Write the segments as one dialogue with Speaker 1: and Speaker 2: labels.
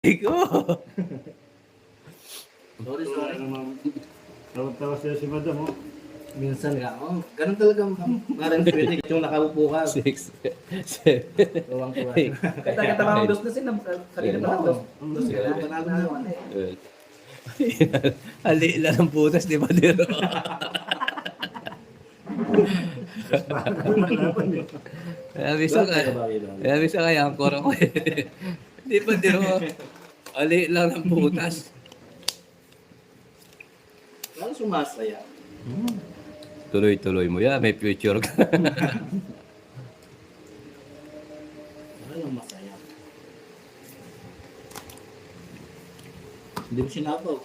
Speaker 1: Ikaw.
Speaker 2: Sorry. Tawag-tawa sila si madam, oh.
Speaker 3: Minsan nga, ganun talaga maraming critic yung nakaupo ka.
Speaker 1: 6, 7,
Speaker 3: Tuwang-tuwa. Kata-kata mga dos na sila. Kanina pa lang dos. Dos ka na. Panalo na naman eh.
Speaker 1: Ali lang ng putas, di ba, Dero? Kaya bisa ka. Kaya bisa ka yung koro ko eh. Di ba, Dero? Ali lang ng putas.
Speaker 3: Lalo sumasaya.
Speaker 1: Tuloy-tuloy mo yan. May future ka.
Speaker 3: Lalo masaya. Hindi mo sinabaw.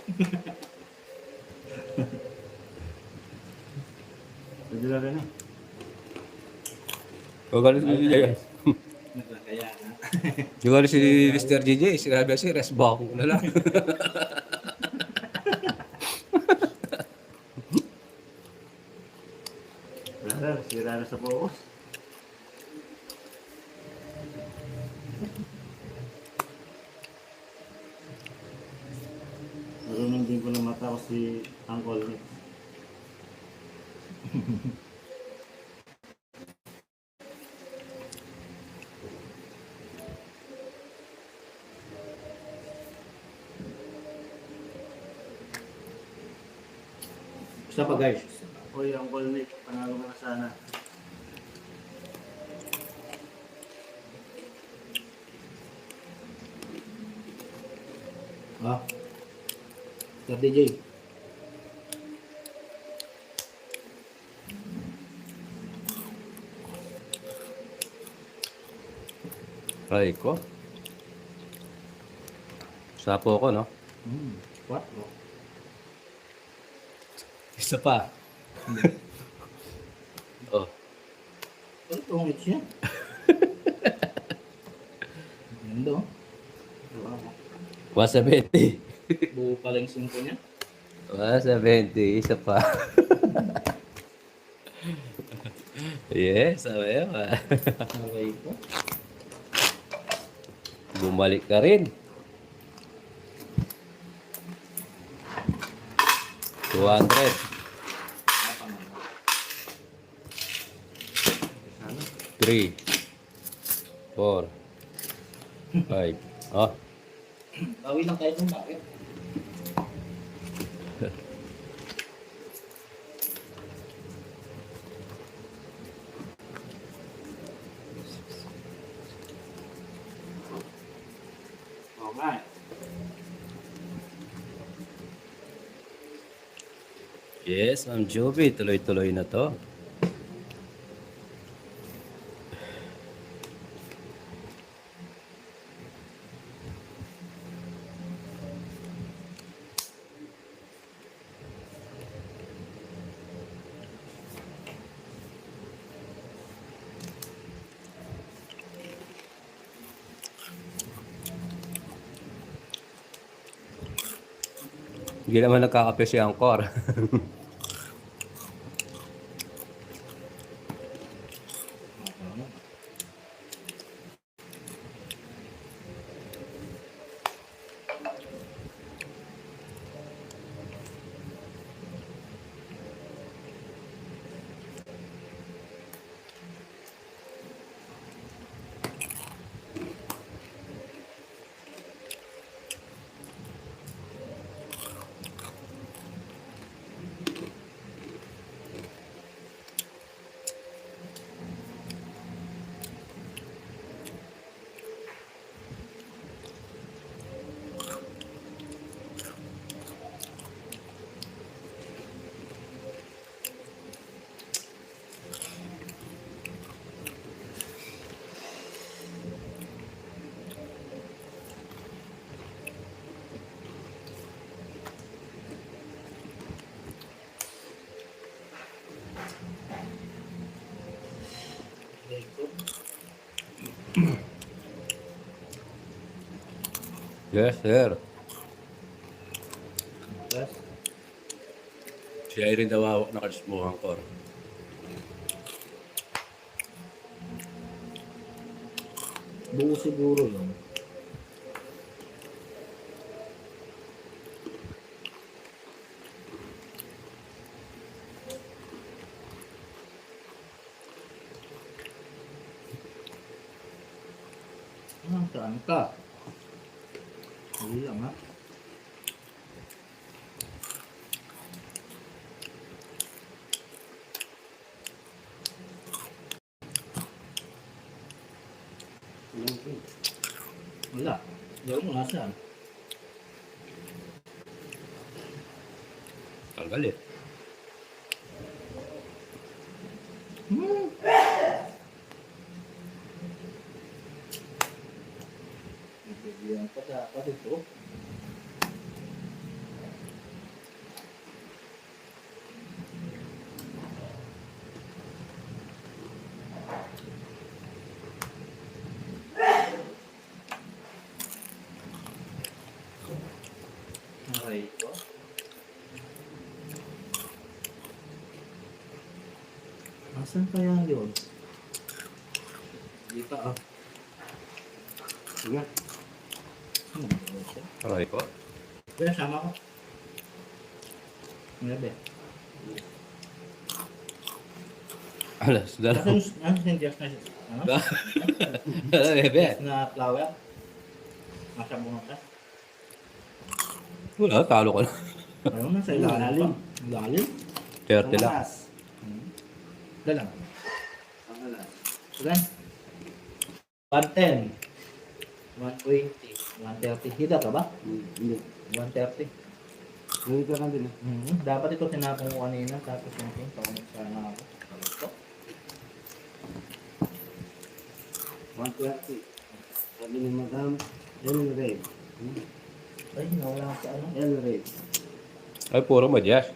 Speaker 2: Pwede na rin, eh.
Speaker 1: Kagano si DJ.
Speaker 3: Nagkakaya na.
Speaker 1: Kagano si Mr. DJ. Sinabi si rest back na lang.
Speaker 2: Sira na sa focus. Marunong din ko na mata ko si Uncle Nick.
Speaker 3: Gusto pa guys.
Speaker 2: Uy, Uncle Nick, panalo ka na sana.
Speaker 3: Ha? Sir DJ.
Speaker 1: Ay ko. Sapo ko, no?
Speaker 3: What?
Speaker 1: Isa pa. Oh.
Speaker 3: Ano tungit siya? Ganda oh.
Speaker 1: 170.
Speaker 3: Buo pala yung 5 niya.
Speaker 1: 170. Isa pa. Yes, sabi mo.
Speaker 3: Okay po.
Speaker 1: Bumalik ka rin. 200. 3, 4, 5. Oh,
Speaker 3: Bawi lang tayo kung bakit. Okay.
Speaker 1: yes, Ma'am Joby. Tuloy-tuloy na to. Hindi naman nagkakape si Angkor. Yes, sir.
Speaker 3: Plus,
Speaker 1: Si Irene daw hawak na cards mo, Angkor.
Speaker 3: buo siguro yun. Saan ka? Hindi lang ha. Wala. Gawin mo nasaan?
Speaker 1: Tanggal eh.
Speaker 3: Bibigyan pa dapat ito. Aray ko. Asan kaya yun? Hindi pa ah.
Speaker 2: Sige.
Speaker 1: Aray ko.
Speaker 3: Kaya sama ko. Ngayon
Speaker 1: Alas, dala.
Speaker 3: Ano yung gas na siya? Ano?
Speaker 1: Bebe.
Speaker 3: Gas na flower? Nasa bunga ka?
Speaker 1: Wala, talo ka na.
Speaker 3: Ayun, nasa ilalim. Ilalim?
Speaker 1: 30 lang.
Speaker 3: Dalang.
Speaker 2: Ang alas.
Speaker 3: Ilan? 110. 120. 130. Hita ka ba?
Speaker 2: Hindi.
Speaker 3: 130.
Speaker 2: Hindi ka lang din eh.
Speaker 3: Dapat ito tinapong ko kanina. Tapos yung paunod sana ako. Ito.
Speaker 2: 130. Sabi ni Madam, El Rey.
Speaker 3: Ay, nawala ako sa ano.
Speaker 2: El Rey.
Speaker 1: Ay, puro madyas.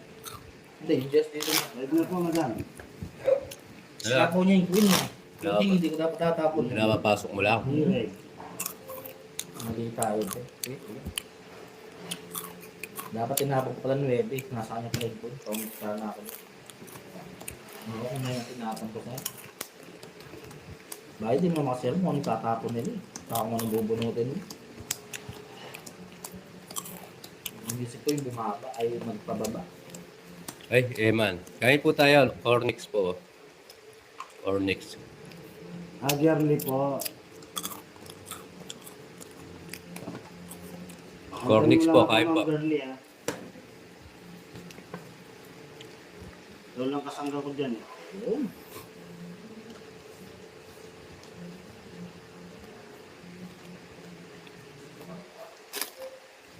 Speaker 3: Hindi, just dito na.
Speaker 2: Pwede na po, Madam.
Speaker 3: Tapo niya yung queen niya.
Speaker 1: Wala
Speaker 3: Hindi ko dapat tatapon.
Speaker 1: Pinapapasok mo lang.
Speaker 2: El Rey.
Speaker 3: Mali tayo. Wait. Dapat tinapon ko pala 9. Nasa kanya pala yung queen. Paunod sana ako. Ano kung may tinapon ko sa'yo? Bakit di mo makasel mo anong tatapon nila eh. Saka kung anong bubunutin mo. Ang isip ko yung bumaba ay magpababa.
Speaker 1: Ay, Eman. Kain po tayo. Ornix po. Ornix.
Speaker 2: Agyarli po.
Speaker 1: Cornix po, kain po.
Speaker 2: Agyarli ah. Doon lang kasangga ko dyan eh.
Speaker 3: Yun.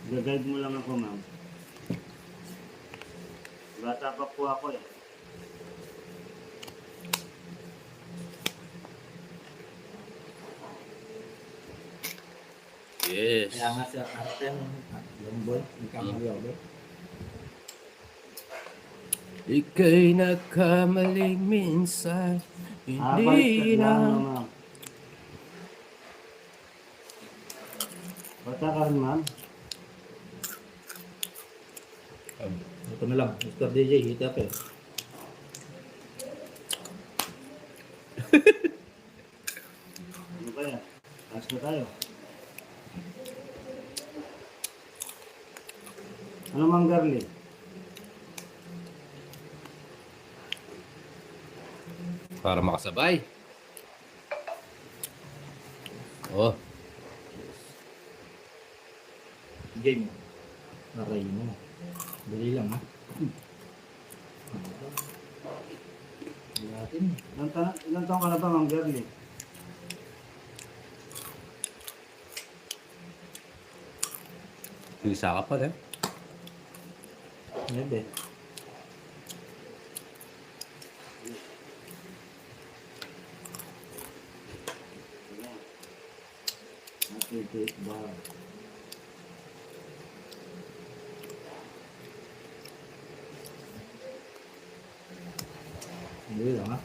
Speaker 2: Gag-guide mo lang ako, ma'am. Bata pa po ako eh.
Speaker 1: Yes.
Speaker 3: Kaya nga sa Arten, yung boy, yung kamali ako.
Speaker 1: Ika'y nagkamaling minsan.
Speaker 2: Balik
Speaker 1: Hindi
Speaker 2: ka lang,
Speaker 1: na.
Speaker 2: ma'am. Bata ka rin, ma'am.
Speaker 3: Ito na lang, Mr. DJ, hit up eh.
Speaker 2: Ano kaya? Taas na tayo. Ano mang garli?
Speaker 1: Para makasabay. Oh,
Speaker 3: Game mo. Naray mo. Dali lang ha. Dali natin.
Speaker 2: Ilan taong ka na ba, mang garli?
Speaker 1: isa ka pa rin.
Speaker 3: Nebe.
Speaker 2: Natitip ba?
Speaker 3: Dali lang ha.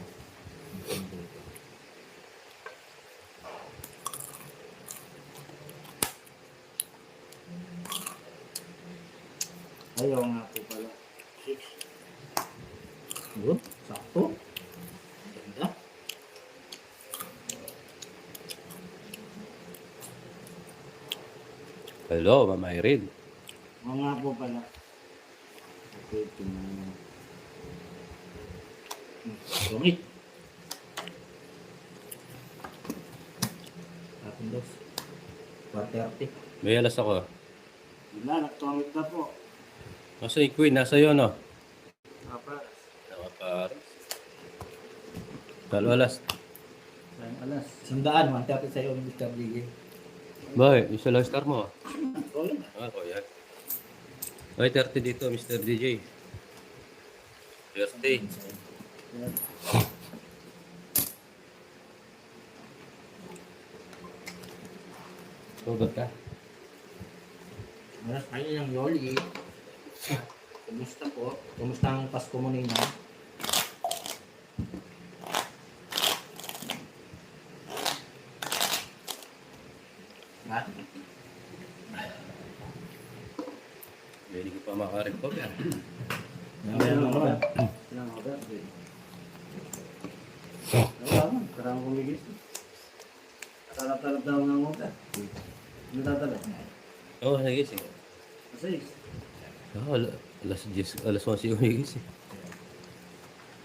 Speaker 2: Ayaw nga po pala. 6.
Speaker 3: Yun, sakto. Ganda.
Speaker 1: Hello, Mama Irene.
Speaker 2: Oo nga po pala. Okay, tingnan.
Speaker 3: Sungit. Tapos dos. 130.
Speaker 1: May alas ako.
Speaker 2: Wala, nagtumit na po.
Speaker 1: Nasa yung queen, nasa yun, no?
Speaker 2: Apa,
Speaker 1: Nakapar. Talo alas.
Speaker 2: sayang alas.
Speaker 3: 100, 130 sa'yo, Mr. DJ.
Speaker 1: Bakit? Isa lang star mo.
Speaker 2: Oh, yun.
Speaker 1: Ako yan. Ay, 30 dito, Mr. DJ. 30.
Speaker 2: Yan.
Speaker 1: Sugat ka.
Speaker 3: Maras kayo ng Yoli. Kumusta po? Kumusta ang Pasko mo ninyo? Ha?
Speaker 1: Hindi ko pa makarin ko yan.
Speaker 3: Meron naman.
Speaker 2: Ilang order? Wala man, karang kumigis. Natalap-talap daw ng order. Ano tatala?
Speaker 1: Oo, nagising.
Speaker 2: Kasi,
Speaker 1: Oo, alas 10, alas 11 umigising.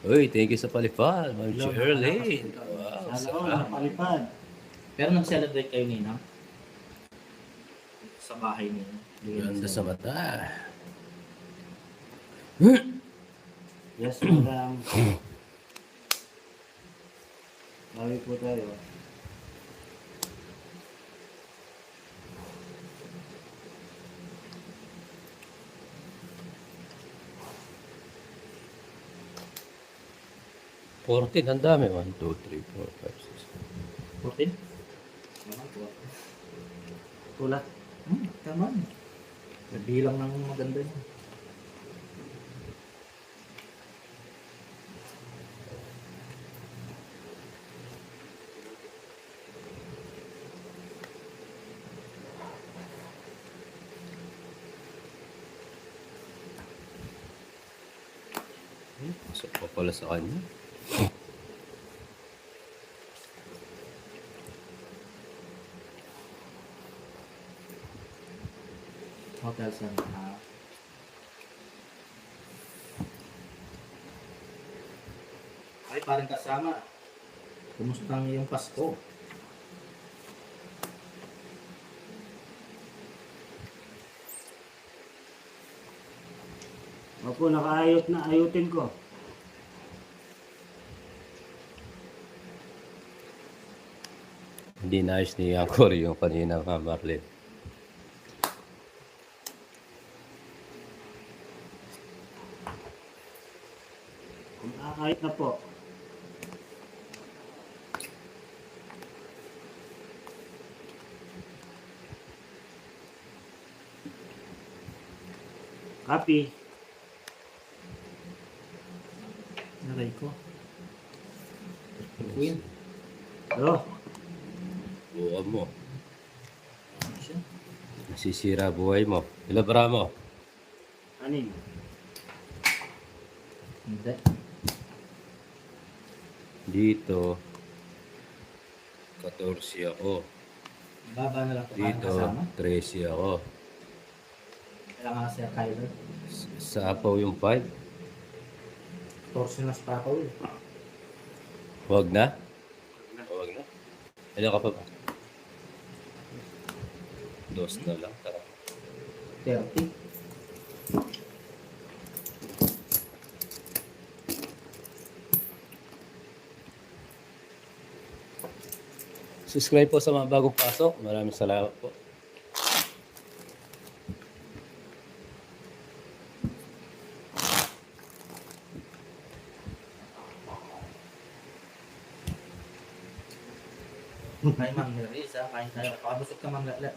Speaker 1: Uy, thank you sa palipad, Ma'am Shirley. Wow,
Speaker 2: sana ko,
Speaker 1: sarap.
Speaker 2: napalipad.
Speaker 3: Pero nag-celebrate kayo nina? Sa bahay ninyo?
Speaker 1: Ganda sa mata.
Speaker 2: Yes, madam. Bawi po tayo.
Speaker 1: Ang dami. 1, 2, 3, 4, 5,
Speaker 3: 14? Naman po.
Speaker 2: Tula.
Speaker 3: Tama. Bilang ng maganda yun.
Speaker 1: Pasok pa pala sa kanya.
Speaker 3: Hotel Santa. Ay, parang kasama. Kumusta ang iyong Pasko?
Speaker 2: Opo, nakaayot na. Ayutin ko.
Speaker 1: Hindi na ayos ni Angkor yung kanina, Ma'am Marlene.
Speaker 2: Nakaayot na po. Copy.
Speaker 3: Naray ko. Queen.
Speaker 2: Hello.
Speaker 1: Buwan mo.
Speaker 3: Ano siya?
Speaker 1: Nasisira buhay mo. Ilabra mo.
Speaker 2: Anin?
Speaker 3: Hindi.
Speaker 1: Dito. 14 ako.
Speaker 3: Baba na lang ito parang
Speaker 1: Dito,
Speaker 3: kasama.
Speaker 1: 13 ako.
Speaker 3: Kailangan nga Sir Kyler.
Speaker 1: Sa Apaw yung 5.
Speaker 3: Torso na sa Papaw.
Speaker 1: Huwag na? Huwag na. Ano ka pa ba? Dos na lang. Tara.
Speaker 3: 30.
Speaker 1: Subscribe po sa mga bagong pasok. Maraming salamat po.
Speaker 3: Ay, Ma'am Nerissa, kain tayo. Pakabusog ka, Ma'am Lala.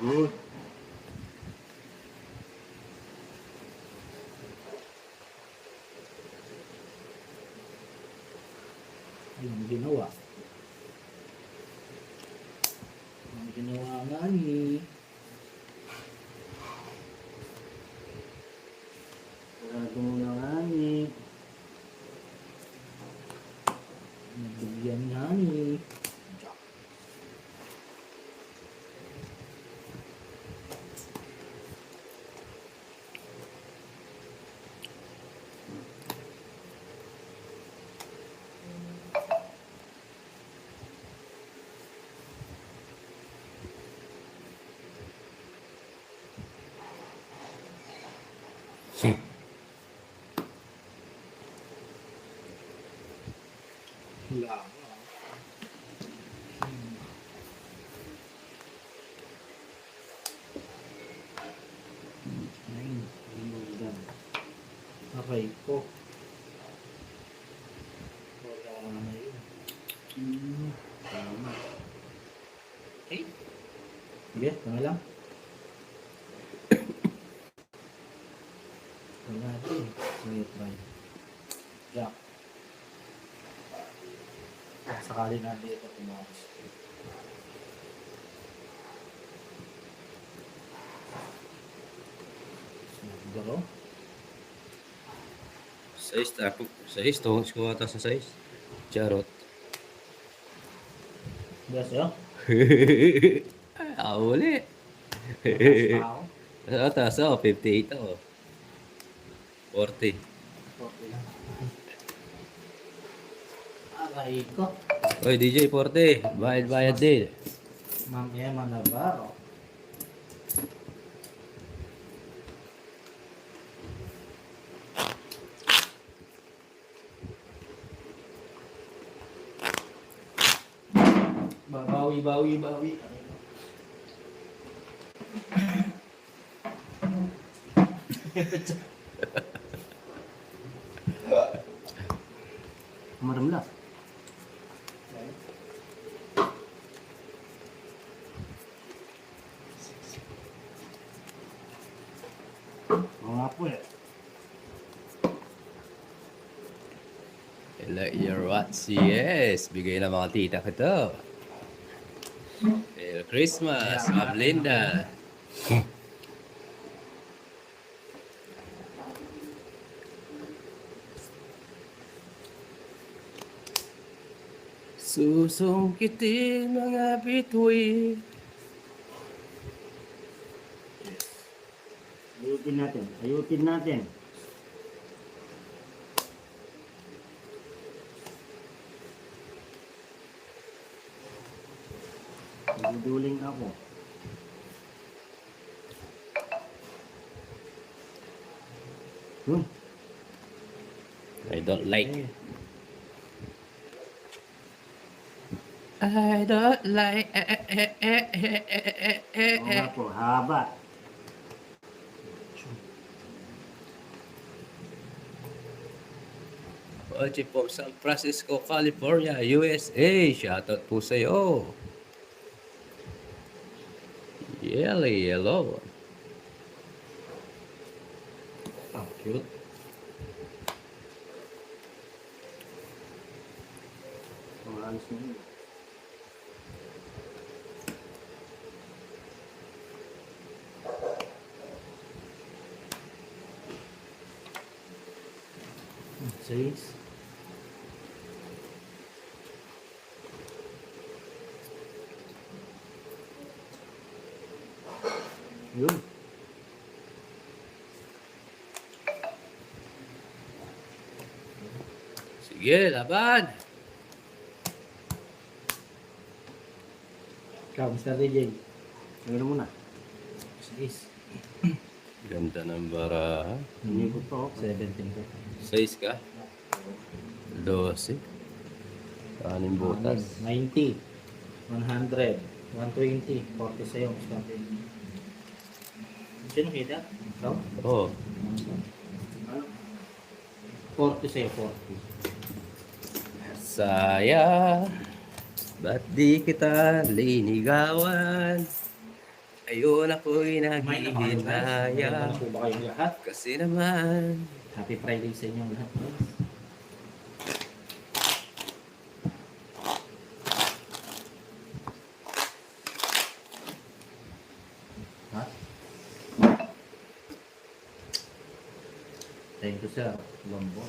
Speaker 2: Good.
Speaker 3: Yung ginawa. Yung ginawa nga ni.
Speaker 2: Sarado mo na nga ni.
Speaker 3: Nabigyan Wala.
Speaker 2: Ayun. Ayun.
Speaker 3: Okay po. Wala na yun.
Speaker 2: Tama.
Speaker 3: Okay. Sige, tama lang. Wala natin. Sige, try. Jack. Sakali na dito tumakas. Garo.
Speaker 1: Size tako. Size to. Ko ata sa size. Charot.
Speaker 3: Bias yun.
Speaker 1: Uli.
Speaker 3: Tao.
Speaker 1: Taas ako. 58 ako. 40.
Speaker 3: Okay lang. Aray ko.
Speaker 1: Oy, DJ 40. Bayad din.
Speaker 3: Ma'am Emma Navarro. Bawi.
Speaker 2: Maramla. Mga po eh.
Speaker 1: Like your what's yes. Bigay ng mga tita ko to. Merry Christmas, Ma'am Linda. Susungkitin mga bituin.
Speaker 2: Ayutin natin. Duduling ako.
Speaker 1: I don't like. I don't like.
Speaker 2: Oo nga po, haba.
Speaker 1: Ochi from San Francisco, California, USA. Shoutout po sa'yo. Yellow.
Speaker 3: Oh, cute.
Speaker 2: Ayos na yun.
Speaker 3: Six.
Speaker 2: Yun.
Speaker 1: Sige, laban.
Speaker 3: Ikaw, Mr. DJ.
Speaker 2: Ano muna?
Speaker 3: Six.
Speaker 1: Ganda ng bara.
Speaker 2: Hindi ko to.
Speaker 3: 17 ko.
Speaker 1: 6 ka? 12. Anim butas.
Speaker 3: 90. 100. 120. 40 sa'yo, Mr. DJ. Sino kita? Ikaw?
Speaker 1: Oh,
Speaker 3: 40 sa'yo, 40.
Speaker 1: saya. Ba't di kita linigawan? Ayun ako'y naghihinaya.
Speaker 3: Ano po ba kayong lahat?
Speaker 1: Kasi naman,
Speaker 3: Happy Friday sa inyong lahat. Ha? Thank you, sir. Lombo.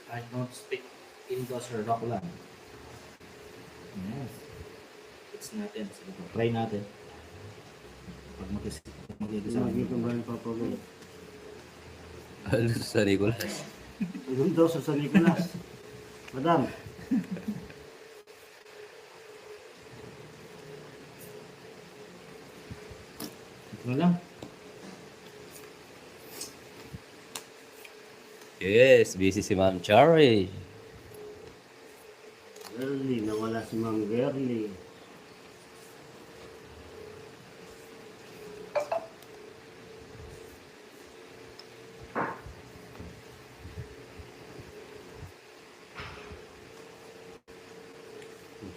Speaker 3: I don't speak English or Rockland. Yes. It's natin. Sige, try natin. Pag Magiging
Speaker 2: Dito ba yung papagay?
Speaker 1: Ano sa Nicolas?
Speaker 2: Doon daw sa San Nicolas. Madam.
Speaker 3: Ito na lang.
Speaker 1: Yes, busy si Ma'am Cherry.
Speaker 2: Gerly, nawala si Ma'am Gerly.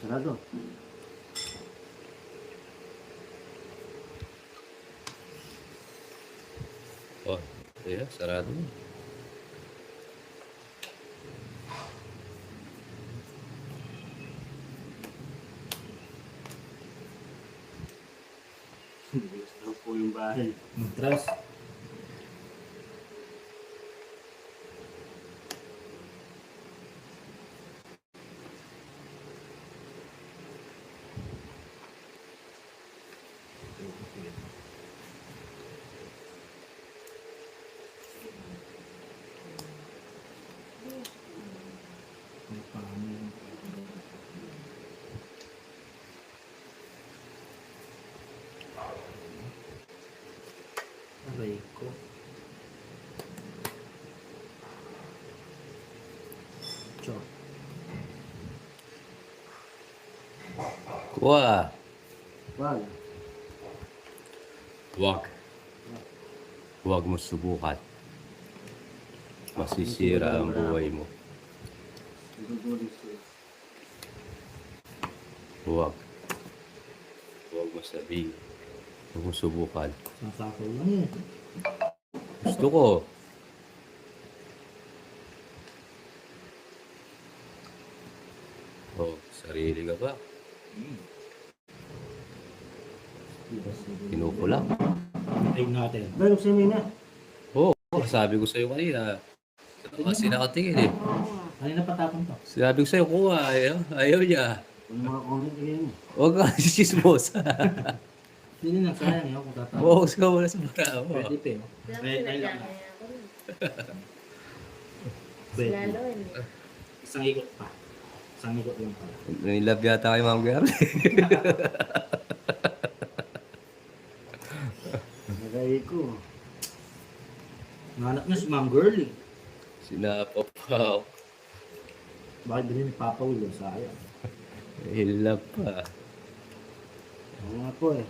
Speaker 2: Sarado.
Speaker 1: Oh, yeah, sarado.
Speaker 2: Gusto po yung bahay.
Speaker 3: Matras. Aray ko. Chok.
Speaker 1: Kuha.
Speaker 2: Wag.
Speaker 1: Huwag. Huwag mo subukan. Masisira ang buhay mo.
Speaker 2: Igugulis ko.
Speaker 1: Huwag. Huwag mo sabihin. Huwag mo subukan.
Speaker 3: Sasakaw lang eh.
Speaker 1: Gusto ko. Oh, sarili ka ba? Kinukulang.
Speaker 3: Tignan natin.
Speaker 2: Ganun si Mina.
Speaker 1: Oo, sabi ko sa'yo kanina. Kasi nakatingin eh.
Speaker 3: Kanina patapon to.
Speaker 1: Sabi ko sa'yo, kuha. Ayaw niya.
Speaker 2: Yung mga comment again.
Speaker 1: Huwag ka kasi chismosa.
Speaker 3: Hindi na sayang yun kung tatapon.
Speaker 1: Focus ka muna sa bravo.
Speaker 3: Pwede pa eh. Ay, lang. Pwede. Isang ikot pa. Isang ikot lang pala.
Speaker 1: Nanilab yata kay Ma'am Girl.
Speaker 2: Nagay ko.
Speaker 3: Nanap niya si Ma'am Girlie.
Speaker 1: Sinapapaw.
Speaker 3: Bakit din ni Papa Will yung sayang?
Speaker 1: Hilap pa.
Speaker 2: Oo nga po eh.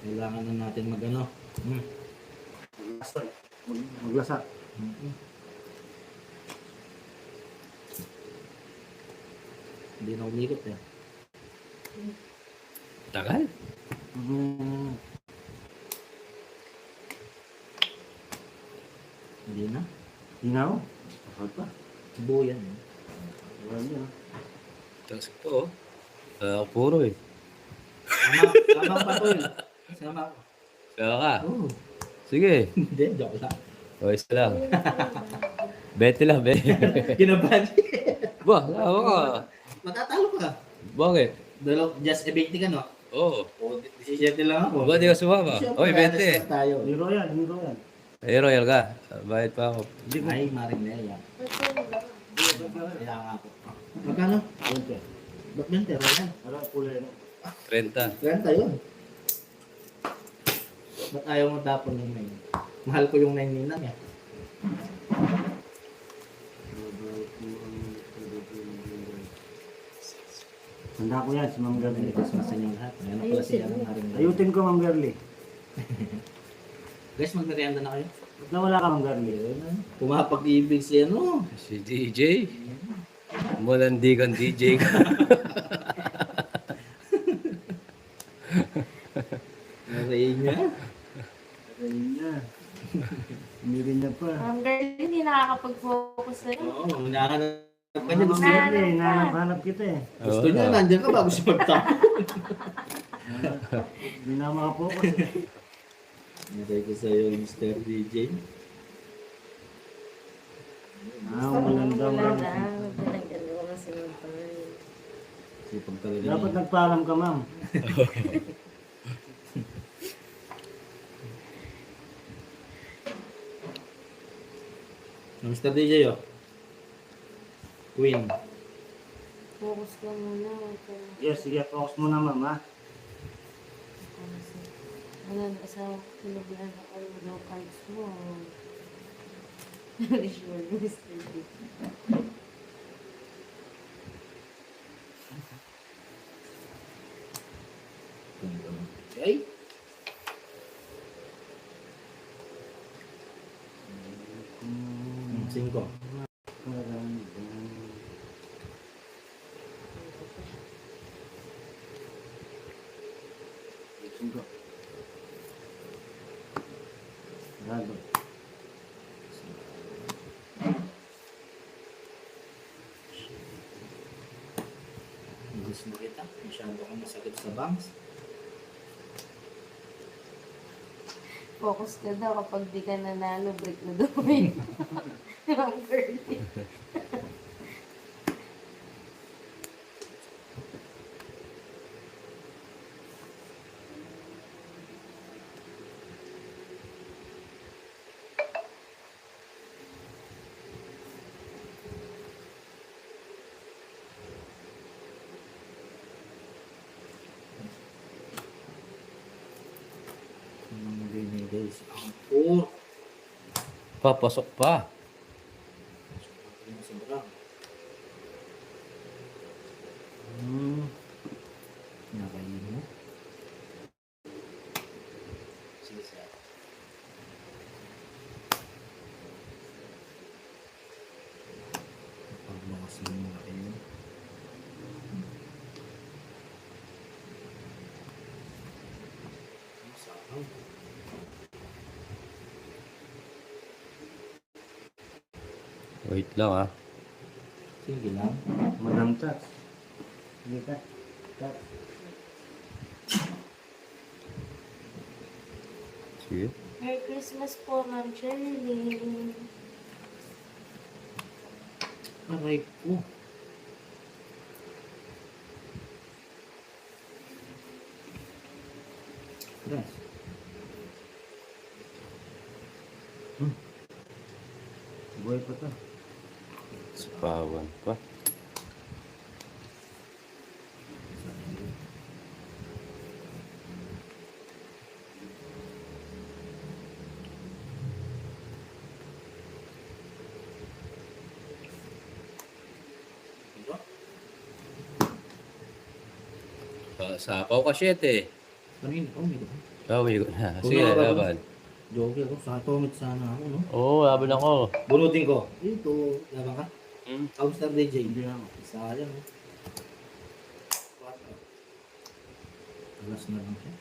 Speaker 3: Kailangan na natin mag-ano.
Speaker 2: Maglasa. Maglasa.
Speaker 3: Hindi na umikot eh.
Speaker 1: Tagal.
Speaker 3: Hindi na.
Speaker 2: Hinaw? Bakal pa.
Speaker 3: Buo yan.
Speaker 2: Wala niya.
Speaker 1: Tapos ito, puro eh.
Speaker 3: Sama pa to eh. Sama ako.
Speaker 1: Kaya ka.
Speaker 3: Oo.
Speaker 1: Sige.
Speaker 3: Hindi, joke lang.
Speaker 1: O, isa lang. Bete lang, be.
Speaker 3: Kinabahan.
Speaker 1: Ba, awa ka.
Speaker 3: Matatalo ka.
Speaker 1: Bakit?
Speaker 3: Just a 20 ka no?
Speaker 1: Oo.
Speaker 3: O, 17 lang ako.
Speaker 1: Ba, di ka sumama?
Speaker 3: Siyempre,
Speaker 1: Oy,
Speaker 3: honest
Speaker 1: 20.
Speaker 3: lang tayo.
Speaker 2: Hero yan, hero yan.
Speaker 1: Eh, royal ka. Bayad pa ako.
Speaker 3: Ay, Marinella. Kailangan ako. Magkano?
Speaker 2: 20.
Speaker 3: Ba't 20? Royan.
Speaker 2: Para kulay na.
Speaker 1: 30.
Speaker 3: 30 yun. Ba't ayaw mo tapon yung 9? Mahal ko yung 9 ninang eh.
Speaker 2: Handa ko yan si Ma'am Gerly.
Speaker 3: Guys, sa inyo lahat. Ayan na pala siya ng Marinella.
Speaker 2: Ayutin ko Ma'am Gerly.
Speaker 3: Guys, magmerienda na kayo.
Speaker 2: Ba't nawala ka Ma'am Gerly?
Speaker 3: Pumapag-ibig si ano.
Speaker 1: Si DJ. Malandi kang DJ ka.
Speaker 3: Narayin niya.
Speaker 2: Ayun niya. Umirin niya pa.
Speaker 4: Ang galing, hindi nakakapag-focus na rin.
Speaker 3: Oo, hinahanap ka niya. Gusto
Speaker 2: Ma'am
Speaker 3: niya.
Speaker 2: Gerly, hanap kita eh.
Speaker 3: Gusto niya, nandiyan ka bago siya magtapon.
Speaker 2: Hindi na makapokus.
Speaker 3: Naray ko sa'yo, Mr. DJ.
Speaker 2: Maganda mo.
Speaker 4: Pinagdalo ko na sinunod.
Speaker 3: Sipag talaga
Speaker 2: Dapat
Speaker 3: niya.
Speaker 2: nagpaalam ka Ma'am.
Speaker 3: Mr. DJ, oh. Queen.
Speaker 4: Focus ka muna. Huwag ka na.
Speaker 2: Yes, sige, focus muna ma'am ha.
Speaker 4: Ano, sa pinaglaan ako yung low cards mo. Sure, Mr. D.
Speaker 3: Okay. Cinco.
Speaker 2: Cinco. Sarado.
Speaker 3: Gusto mo kita? Masyado kang masakit sa bangs.
Speaker 4: Focus ka daw kapag di ka nanalo, break na daw yun. Ang girly.
Speaker 3: Hindi guys. Ang poor.
Speaker 1: Papasok pa.
Speaker 3: Sobrang. Nakain mo. Sige sir. Paglakas mo na kayo. Saan?
Speaker 1: Wait lang ah.
Speaker 3: Sige lang.
Speaker 2: Madam Tats. Sige ka. Tats.
Speaker 1: Sige.
Speaker 4: Merry Christmas po, Ma'am Shirley.
Speaker 3: Aray ko. Yes.
Speaker 2: Buhay pa to.
Speaker 1: Sapawan pa. Sapaw ka shit eh.
Speaker 3: Kanina, may ko.
Speaker 1: Oh, may na. Sige,
Speaker 3: Una ka ba?
Speaker 1: laban.
Speaker 3: Joke ako. Sa tumit sana ako, no?
Speaker 1: Oo, laban ako.
Speaker 3: Bunutin ko. Ito, laban ka.
Speaker 1: Hmm?
Speaker 3: Kamusta DJ?
Speaker 2: Hindi na ako.
Speaker 3: Sayang, no? Alas na lang siya.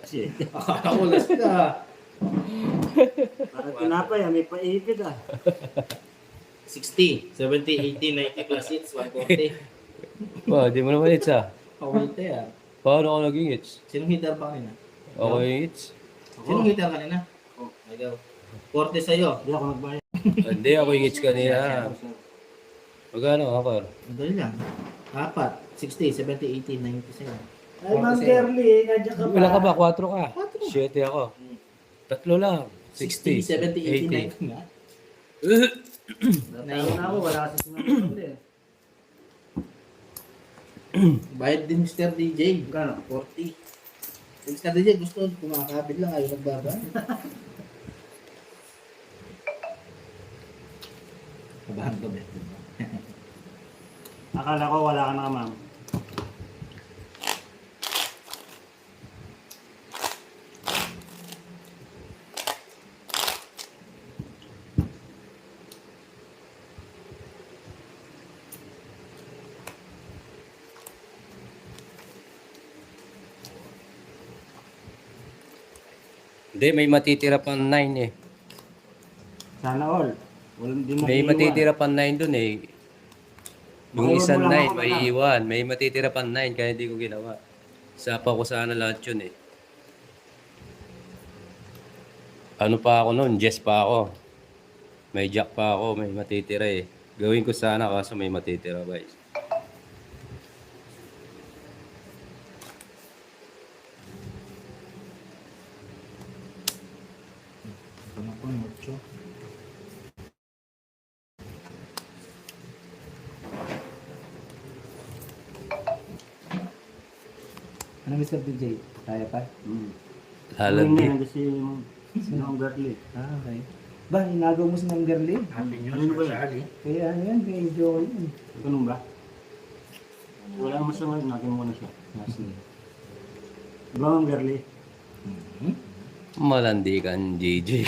Speaker 2: Shit.
Speaker 3: Akakamulas ka.
Speaker 2: Parang tinapay ah, may paipit ah.
Speaker 3: 60, 70, 80, 90 plus hits, 140.
Speaker 1: Ba, di mo naman hits ah.
Speaker 3: Kawalte ah.
Speaker 1: Paano ako naging hits?
Speaker 3: Sinong hitter pa kanina?
Speaker 1: Ako yung hits.
Speaker 3: Sinong hitter kanina?
Speaker 2: Ako.
Speaker 3: Ikaw. 40 sa'yo.
Speaker 2: Hindi ako nagbayad.
Speaker 1: Hindi, ako yung hits kanina. Magkano ako?
Speaker 3: Madali lang. 4, 60, 70, 80, 90 sa'yo.
Speaker 2: Ay, Ma'am Girly, nandiyan ka pa.
Speaker 1: Wala ka ba? 4 ka?
Speaker 3: 4.
Speaker 1: 7 ako. Tatlo lang.
Speaker 3: 60,
Speaker 1: 60,
Speaker 3: 70, 80, 90 nga.
Speaker 2: Natalo na ako, wala kasi sinunod eh.
Speaker 3: Bayad din Mr. DJ.
Speaker 2: Gano?
Speaker 3: 40. Mr. DJ gusto kumakabit lang, ayaw nagbaban. Kabahan ka ba?
Speaker 2: Akala ko wala ka na ma'am.
Speaker 1: Hindi, may matitira pang 9 eh.
Speaker 2: Sana all. Walang di mo
Speaker 1: May
Speaker 2: iiwan.
Speaker 1: matitira pang 9 dun eh. Yung
Speaker 2: Maiwan
Speaker 1: isang
Speaker 2: mo lang
Speaker 1: 9,
Speaker 2: ako
Speaker 1: may
Speaker 2: lang.
Speaker 1: iwan. May matitira pang 9, kaya hindi ko ginawa. Sapa ko sana lahat yun eh. Ano pa ako nun? Jess pa ako. May jack pa ako, may matitira eh. Gawin ko sana kaso may matitira guys.
Speaker 3: Ano po, mucho? Ano Mr. DJ? Kaya pa?
Speaker 1: Lalandi.
Speaker 2: Hindi si Sinong Garli.
Speaker 3: Okay. Ba, inagaw mo si Ma'am Gerly?
Speaker 2: Happy News for Charlie.
Speaker 3: Kaya ano yan, kay Joey yun.
Speaker 2: Ganun ba? Wala naman sa ngayon, natin muna siya.
Speaker 3: Sige.
Speaker 2: Diba Ma'am Garli?
Speaker 1: Malandi kan, JJ.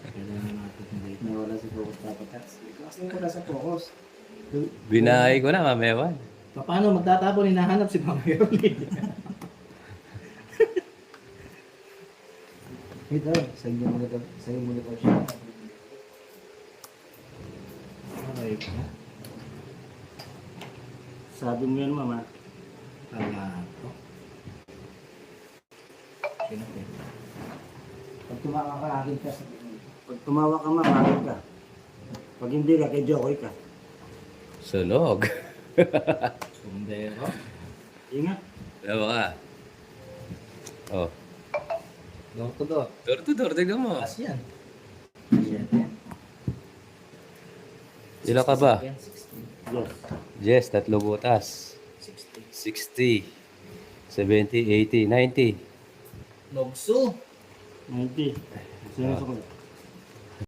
Speaker 3: Kailangan natin hindi. Nawala si Focus dapat. Kasi wala sa Focus.
Speaker 1: Binahay ko na, mamewan.
Speaker 3: Paano magtatapon, hinahanap si Ma'am Gerly? Ito, sa'yo mo nito siya. Okay.
Speaker 2: Sabi mo yan, Mama.
Speaker 3: Tama ito. Pag tumawa ka, akin ka sa
Speaker 2: Pag tumawa ka, makakit ka. Pag hindi ka, kay Jokoy ka.
Speaker 1: Sunog.
Speaker 3: Sundero.
Speaker 2: Ingat.
Speaker 1: Diba ka? Oh.
Speaker 3: Door to door.
Speaker 1: Door to door, tignan mo.
Speaker 3: Taas yan.
Speaker 1: Ilan ka ba?
Speaker 3: 60.
Speaker 2: Yes.
Speaker 1: Yes, 3 butas.
Speaker 3: 60.
Speaker 1: 60. 70, 80, 90.
Speaker 3: Nogso.
Speaker 2: 90. Sino sa kulit?